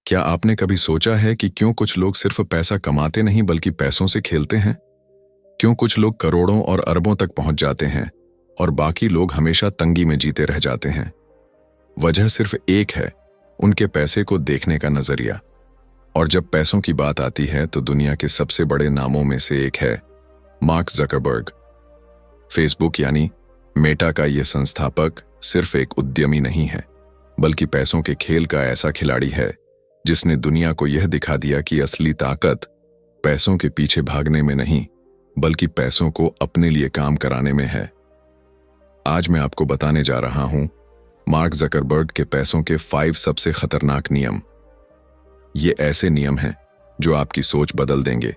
क्या आपने कभी सोचा है कि क्यों कुछ लोग सिर्फ पैसा कमाते नहीं बल्कि पैसों से खेलते हैं? क्यों कुछ लोग करोड़ों और अरबों तक पहुंच जाते हैं और बाकी लोग हमेशा तंगी में जीते रह जाते हैं? वजह सिर्फ एक है, उनके पैसे को देखने का नजरिया। और जब पैसों की बात आती है तो दुनिया के सबसे बड़े नामों में से एक है मार्क ज़करबर्ग। फेसबुक यानी मेटा का यह संस्थापक सिर्फ एक उद्यमी नहीं है, बल्कि पैसों के खेल का ऐसा खिलाड़ी है जिसने दुनिया को यह दिखा दिया कि असली ताकत पैसों के पीछे भागने में नहीं, बल्कि पैसों को अपने लिए काम कराने में है। आज मैं आपको बताने जा रहा हूं मार्क ज़करबर्ग के पैसों के 5 सबसे खतरनाक नियम। ये ऐसे नियम हैं जो आपकी सोच बदल देंगे।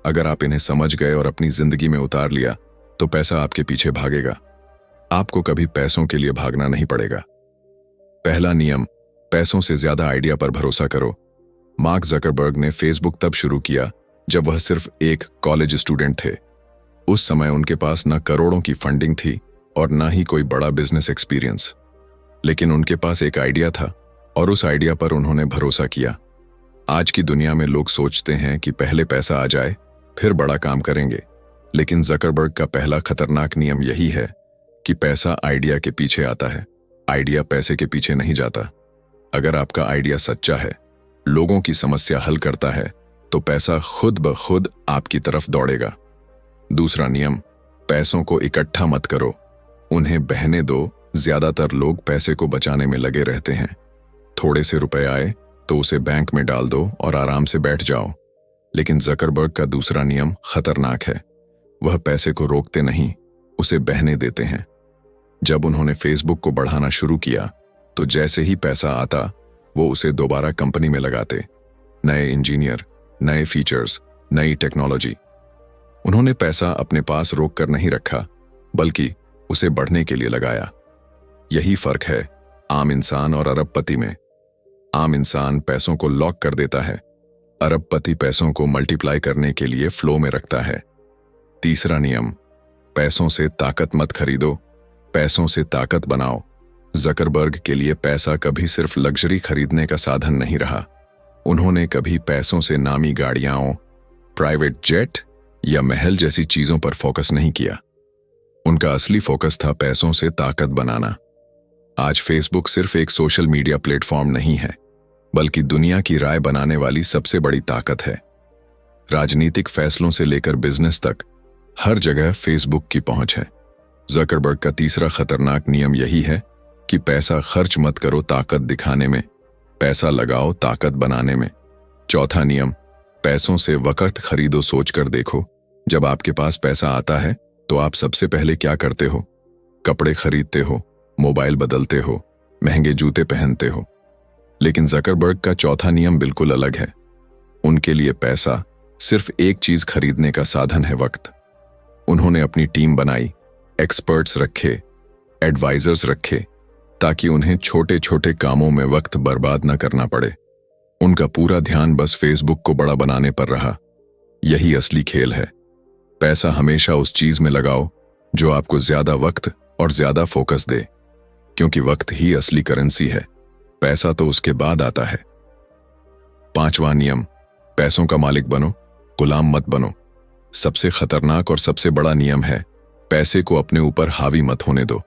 अगर आप इन्हें समझ गए और अपनी जिंदगी में उतार लिया तो पैसा आपके पीछे भागेगा। आपको कभी पैसों के लिए भागना नहीं पड़ेगा। पहला नियम, पैसों से ज्यादा आइडिया पर भरोसा करो। मार्क ज़करबर्ग ने फेसबुक तब शुरू किया जब वह सिर्फ एक कॉलेज स्टूडेंट थे। उस समय उनके पास न करोड़ों की फंडिंग थी और न ही कोई बड़ा बिजनेस एक्सपीरियंस, लेकिन उनके पास एक आइडिया था और उस आइडिया पर उन्होंने भरोसा किया। आज की दुनिया में लोग सोचते हैं कि पहले पैसा आ जाए फिर बड़ा काम करेंगे, लेकिन ज़करबर्ग का पहला खतरनाक नियम यही है कि पैसा आइडिया के पीछे आता है, आइडिया पैसे के पीछे नहीं जाता। अगर आपका आइडिया सच्चा है, लोगों की समस्या हल करता है, तो पैसा खुद ब खुद आपकी तरफ दौड़ेगा। दूसरा नियम, पैसों को इकट्ठा मत करो, उन्हें बहने दो। ज्यादातर लोग पैसे को बचाने में लगे रहते हैं। थोड़े से रुपए आए तो उसे बैंक में डाल दो और आराम से बैठ जाओ। लेकिन ज़करबर्ग का दूसरा नियम खतरनाक है। वह पैसे को रोकते नहीं, उसे बहने देते हैं। जब उन्होंने फेसबुक को बढ़ाना शुरू किया तो जैसे ही पैसा आता वो उसे दोबारा कंपनी में लगाते। नए इंजीनियर, नए फीचर्स, नई टेक्नोलॉजी। उन्होंने पैसा अपने पास रोक कर नहीं रखा, बल्कि उसे बढ़ने के लिए लगाया। यही फर्क है आम इंसान और अरबपति में। आम इंसान पैसों को लॉक कर देता है, अरबपति पैसों को मल्टीप्लाई करने के लिए फ्लो में रखता है। तीसरा नियम, पैसों से ताकत मत खरीदो, पैसों से ताकत बनाओ। ज़करबर्ग के लिए पैसा कभी सिर्फ लग्जरी खरीदने का साधन नहीं रहा। उन्होंने कभी पैसों से नामी गाड़ियां, प्राइवेट जेट या महल जैसी चीजों पर फोकस नहीं किया। उनका असली फोकस था पैसों से ताकत बनाना। आज फेसबुक सिर्फ एक सोशल मीडिया प्लेटफॉर्म नहीं है, बल्कि दुनिया की राय बनाने वाली सबसे बड़ी ताकत है। राजनीतिक फैसलों से लेकर बिजनेस तक हर जगह फेसबुक की पहुंच है। ज़करबर्ग का तीसरा खतरनाक नियम यही है कि पैसा खर्च मत करो ताकत दिखाने में, पैसा लगाओ ताकत बनाने में। चौथा नियम, पैसों से वक्त खरीदो सोचकर देखो। जब आपके पास पैसा आता है तो आप सबसे पहले क्या करते हो? कपड़े खरीदते हो, मोबाइल बदलते हो, महंगे जूते पहनते हो। लेकिन ज़करबर्ग का चौथा नियम बिल्कुल अलग है। उनके लिए पैसा सिर्फ एक चीज खरीदने का साधन है, वक्त। उन्होंने अपनी टीम बनाई, एक्सपर्ट्स रखे, एडवाइजर्स रखे, ताकि उन्हें छोटे छोटे कामों में वक्त बर्बाद न करना पड़े। उनका पूरा ध्यान बस फेसबुक को बड़ा बनाने पर रहा। यही असली खेल है। पैसा हमेशा उस चीज में लगाओ जो आपको ज्यादा वक्त और ज्यादा फोकस दे, क्योंकि वक्त ही असली करेंसी है, पैसा तो उसके बाद आता है। पांचवा नियम, पैसों का मालिक बनो, गुलाम मत बनो। सबसे खतरनाक और सबसे बड़ा नियम है, पैसे को अपने ऊपर हावी मत होने दो।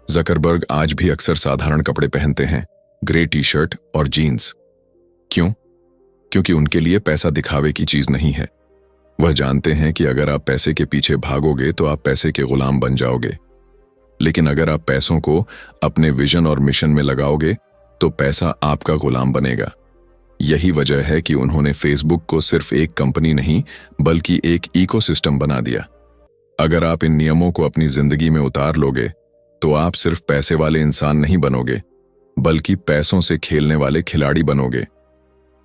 ज़करबर्ग आज भी अक्सर साधारण कपड़े पहनते हैं, ग्रे टी शर्ट और जीन्स। क्यों? क्योंकि उनके लिए पैसा दिखावे की चीज नहीं है। वह जानते हैं कि अगर आप पैसे के पीछे भागोगे तो आप पैसे के गुलाम बन जाओगे, लेकिन अगर आप पैसों को अपने विजन और मिशन में लगाओगे तो पैसा आपका गुलाम बनेगा। यही वजह है कि उन्होंने फेसबुक को सिर्फ एक कंपनी नहीं, बल्कि एक इकोसिस्टम बना दिया। अगर आप इन नियमों को अपनी जिंदगी में उतार लोगे तो आप सिर्फ पैसे वाले इंसान नहीं बनोगे, बल्कि पैसों से खेलने वाले खिलाड़ी बनोगे।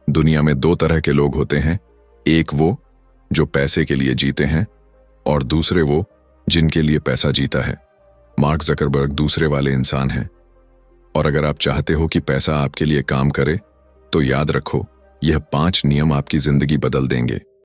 दुनिया में 2 तरह के लोग होते हैं, एक वो जो पैसे के लिए जीते हैं और दूसरे वो जिनके लिए पैसा जीता है। मार्क ज़करबर्ग दूसरे वाले इंसान हैं। और अगर आप चाहते हो कि पैसा आपके लिए काम करे तो याद रखो, यह 5 नियम आपकी जिंदगी बदल देंगे।